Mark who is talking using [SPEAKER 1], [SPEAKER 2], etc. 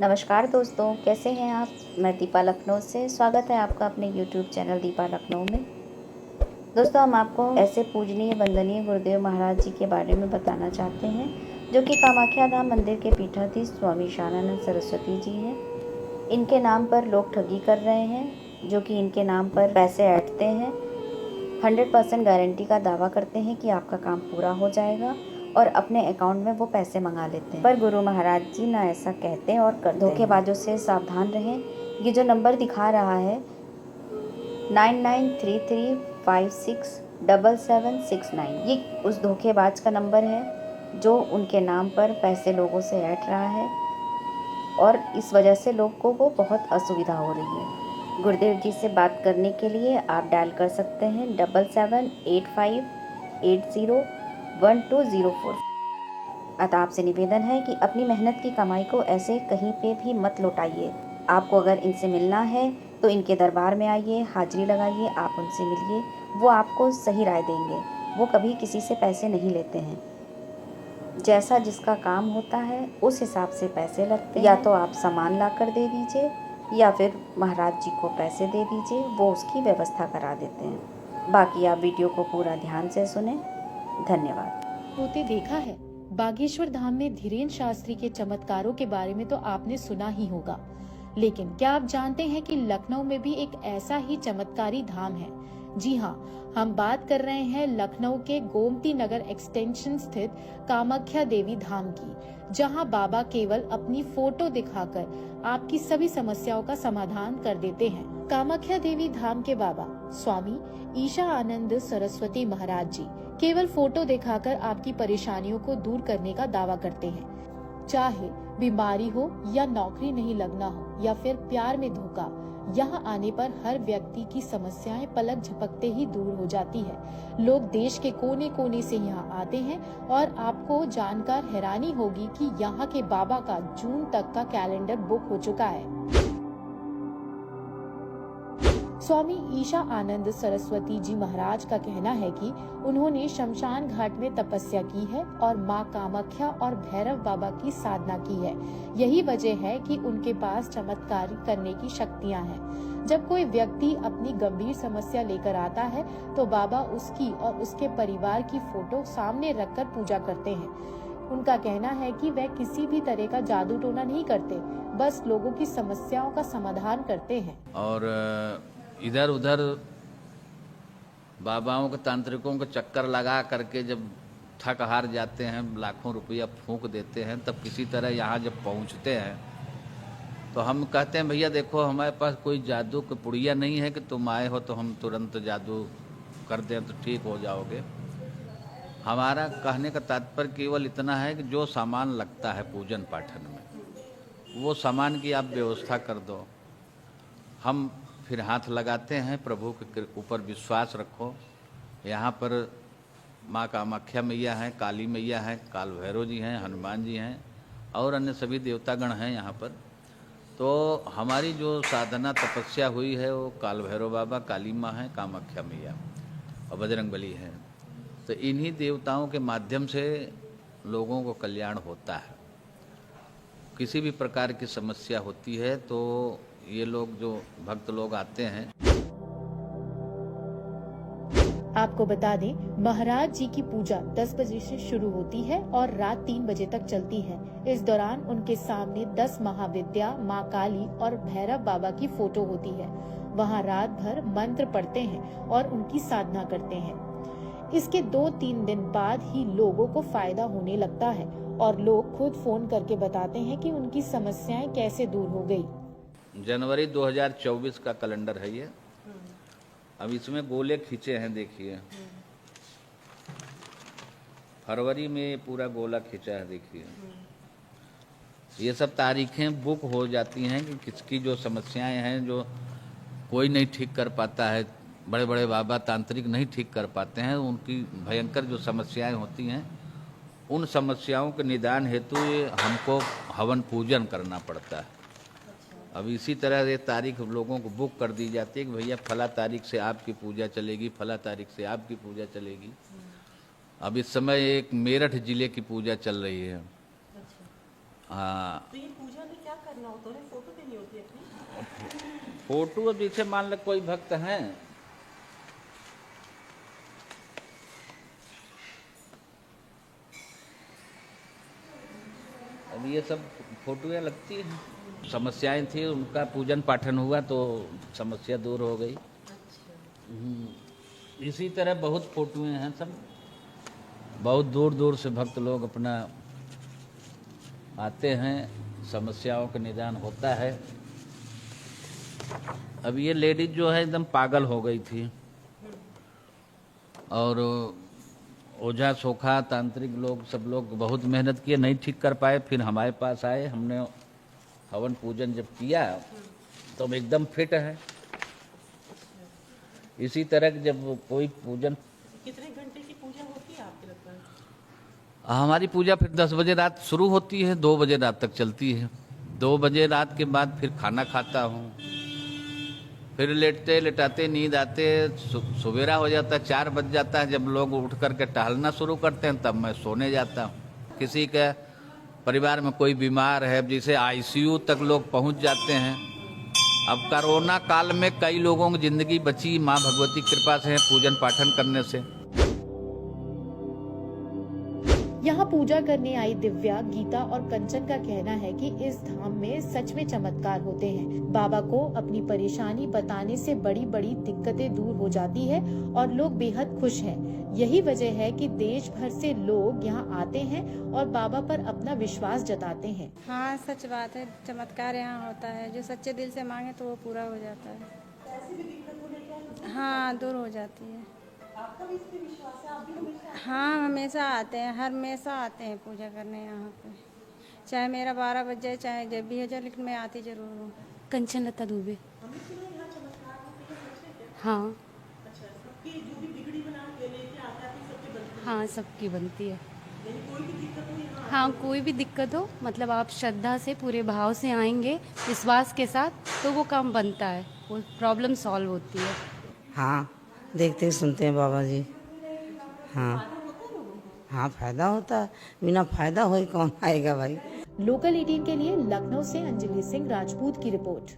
[SPEAKER 1] नमस्कार दोस्तों, कैसे हैं आप। मैं दीपा लखनऊ से स्वागत है आपका अपने YouTube चैनल दीपा लखनऊ में। दोस्तों, हम आपको ऐसे पूजनीय वंदनीय गुरुदेव महाराज जी के बारे में बताना चाहते हैं जो कि कामाख्या धाम मंदिर के पीठाधीश स्वामी ईशानानंद सरस्वती जी हैं। इनके नाम पर लोग ठगी कर रहे हैं, जो कि इनके नाम पर पैसे ऐंठते हैं। 100% गारंटी का दावा करते हैं कि आपका काम पूरा हो जाएगा और अपने अकाउंट में वो पैसे मंगा लेते हैं। पर गुरु महाराज जी ना ऐसा कहते और करते। धोखेबाजों से सावधान रहें। ये जो नंबर दिखा रहा है 9933567769, ये उस धोखेबाज का नंबर है जो उनके नाम पर पैसे लोगों से ऐंठ रहा है और इस वजह से लोग को वो बहुत असुविधा हो रही है। गुरुदेव जी से बात करने के लिए आप डायल कर सकते हैं 7785801204। अतः आपसे निवेदन है कि अपनी मेहनत की कमाई को ऐसे कहीं पे भी मत लौटाइए। आपको अगर इनसे मिलना है तो इनके दरबार में आइए, हाजिरी लगाइए, आप उनसे मिलिए, वो आपको सही राय देंगे। वो कभी किसी से पैसे नहीं लेते हैं। जैसा जिसका काम होता है उस हिसाब से पैसे लगते हैं। या तो आप सामान ला कर दे दीजिए या फिर महाराज जी को पैसे दे दीजिए, वो उसकी व्यवस्था करा देते हैं। बाकी आप वीडियो को पूरा ध्यान से सुने। धन्यवाद।
[SPEAKER 2] होते देखा है। बागेश्वर धाम में धीरेन्द्र शास्त्री के चमत्कारों के बारे में तो आपने सुना ही होगा, लेकिन क्या आप जानते हैं कि लखनऊ में भी एक ऐसा ही चमत्कारी धाम है। जी हाँ, हम बात कर रहे हैं लखनऊ के गोमती नगर एक्सटेंशन स्थित कामाख्या देवी धाम की, जहां बाबा केवल अपनी फोटो दिखाकर आपकी सभी समस्याओं का समाधान कर देते हैं। कामाख्या देवी धाम के बाबा स्वामी ईशा आनंद सरस्वती महाराज जी केवल फोटो दिखाकर आपकी परेशानियों को दूर करने का दावा करते हैं। चाहे बीमारी हो या नौकरी नहीं लगना हो या फिर प्यार में धोखा, यहाँ आने पर हर व्यक्ति की समस्याएं पलक झपकते ही दूर हो जाती है। लोग देश के कोने कोने से यहाँ आते हैं और आपको जानकर हैरानी होगी कि यहाँ के बाबा का जून तक का कैलेंडर बुक हो चुका है। स्वामी ईशा आनंद सरस्वती जी महाराज का कहना है कि उन्होंने शमशान घाट में तपस्या की है और माँ कामाख्या और भैरव बाबा की साधना की है। यही वजह है कि उनके पास चमत्कार करने की शक्तियाँ हैं। जब कोई व्यक्ति अपनी गंभीर समस्या लेकर आता है तो बाबा उसकी और उसके परिवार की फोटो सामने रखकर पूजा करते हैं। उनका कहना है कि वह किसी भी तरह का जादू टोना नहीं करते, बस लोगों की समस्याओं का समाधान करते हैं।
[SPEAKER 3] और इधर उधर बाबाओं के तांत्रिकों के चक्कर लगा करके जब थक हार जाते हैं, लाखों रुपया फूंक देते हैं, तब किसी तरह यहाँ जब पहुँचते हैं तो हम कहते हैं भैया देखो हमारे पास कोई जादू की पुड़िया नहीं है कि तुम आए हो तो हम तुरंत जादू कर दें तो ठीक हो जाओगे। हमारा कहने का तात्पर्य केवल इतना है कि जो सामान लगता है पूजन पाठन में वो सामान की आप व्यवस्था कर दो, हम फिर हाथ लगाते हैं। प्रभु के ऊपर विश्वास रखो। यहाँ पर माँ कामाख्या मैया हैं, काली मैया हैं, काल भैरव जी हैं, हनुमान जी हैं और अन्य सभी देवतागण हैं यहाँ पर। तो हमारी जो साधना तपस्या हुई है वो काल भैरव बाबा, काली माँ हैं, कामाख्या मैया और बजरंग बली हैं। तो इन्हीं देवताओं के माध्यम से लोगों को कल्याण होता है। किसी भी प्रकार की समस्या होती है तो ये लोग जो भक्त लोग आते हैं।
[SPEAKER 2] आपको बता दें, महाराज जी की पूजा 10 बजे से शुरू होती है और रात 3 बजे तक चलती है। इस दौरान उनके सामने 10 महाविद्या, माँ काली और भैरव बाबा की फोटो होती है। वहाँ रात भर मंत्र पढ़ते हैं और उनकी साधना करते हैं। इसके 2-3 दिन बाद ही लोगों को फायदा होने लगता है और लोग खुद फोन करके बताते हैं कि उनकी समस्याएं कैसे दूर हो गई।
[SPEAKER 3] जनवरी 2024 का कैलेंडर है ये। अब इसमें गोले खींचे हैं, देखिए फरवरी में पूरा गोला खींचा है, देखिए ये सब तारीखें बुक हो जाती हैं कि किसकी जो समस्याएं हैं जो कोई नहीं ठीक कर पाता है, बड़े बड़े बाबा तांत्रिक नहीं ठीक कर पाते हैं, उनकी भयंकर जो समस्याएं होती हैं उन समस्याओं के निदान हेतु हमको हवन पूजन करना पड़ता है। अब इसी तरह ये तारीख लोगों को बुक कर दी जाती है कि भैया फला तारीख से आपकी पूजा चलेगी, फला तारीख से आपकी पूजा चलेगी। अब इस समय एक मेरठ जिले की पूजा चल रही है। हाँ,
[SPEAKER 4] तो ये पूजा में क्या करना होता है, फोटो देनी होती है अपनी।
[SPEAKER 3] फोटो अब जैसे मान लो कोई भक्त हैं, अब ये सब फोटोएं लगती हैं। समस्याएं थी, उनका पूजन पाठन हुआ तो समस्या दूर हो गई। इसी तरह बहुत फोटोएं हैं सब, बहुत दूर दूर से भक्त लोग अपना आते हैं, समस्याओं का निदान होता है। अब ये लेडीज जो है एकदम पागल हो गई थी और ओझा सोखा तांत्रिक लोग सब लोग बहुत मेहनत किए, नहीं ठीक कर पाए। फिर हमारे पास आए, हमने हवन पूजन जब किया तो हम एकदम फिट है। इसी तरह जब कोई पूजन,
[SPEAKER 4] कितने घंटे की पूजा होती है आपके लगभग?
[SPEAKER 3] हमारी पूजा फिर 10 बजे रात शुरू होती है, 2 बजे रात तक चलती है। 2 बजे रात के बाद फिर खाना खाता हूँ, फिर लेटते लेटाते नींद आते सवेरा हो जाता है, 4 बज जाता है। जब लोग उठ करके टहलना शुरू करते हैं तब मैं सोने जाता हूँ। किसी के परिवार में कोई बीमार है, जैसे आईसीयू तक लोग पहुँच जाते हैं। अब कोरोना काल में कई लोगों की जिंदगी बची माँ भगवती कृपा से, पूजन पाठन करने से।
[SPEAKER 2] यहाँ पूजा करने आई दिव्या, गीता और कंचन का कहना है कि इस धाम में सच में चमत्कार होते हैं। बाबा को अपनी परेशानी बताने से बड़ी बड़ी दिक्कतें दूर हो जाती है और लोग बेहद खुश हैं। यही वजह है कि देश भर से लोग यहाँ आते हैं और बाबा पर अपना विश्वास जताते हैं।
[SPEAKER 5] हाँ सच बात है, चमत्कार यहाँ होता है। जो सच्चे दिल से मांगे तो वो पूरा हो जाता है। हाँ दूर हो जाती है।
[SPEAKER 4] आपका भी इस पे विश्वास है? आप भी हमेशा
[SPEAKER 5] हाँ हमेशा आते हैं, हमेशा आते हैं पूजा करने यहाँ पे। चाहे मेरा 12 बज जाए, चाहे जब भी हो जाए, लेकिन मैं आती जरूर हूँ।
[SPEAKER 6] कंचन लता दुबे।
[SPEAKER 4] हमें सुना यहाँ चमत्कार होते हैं, सच है क्या?
[SPEAKER 6] हाँ
[SPEAKER 4] अच्छा, सबकी जो भी बिगड़ी बना के लेके आता है सबकी बनती है?
[SPEAKER 6] हाँ सबकी बनती है।
[SPEAKER 4] यानी कोई भी दिक्कत हो यहाँ?
[SPEAKER 6] हाँ कोई भी दिक्कत हो, मतलब आप श्रद्धा से पूरे भाव से आएंगे, विश्वास के साथ, तो वो काम बनता है, वो प्रॉब्लम सॉल्व होती है।
[SPEAKER 7] हाँ देखते सुनते हैं बाबा जी। हाँ हाँ फायदा होता है, बिना फायदा होए कौन आएगा भाई।
[SPEAKER 2] लोकल 18 के लिए लखनऊ से अंजलि सिंह राजपूत की रिपोर्ट।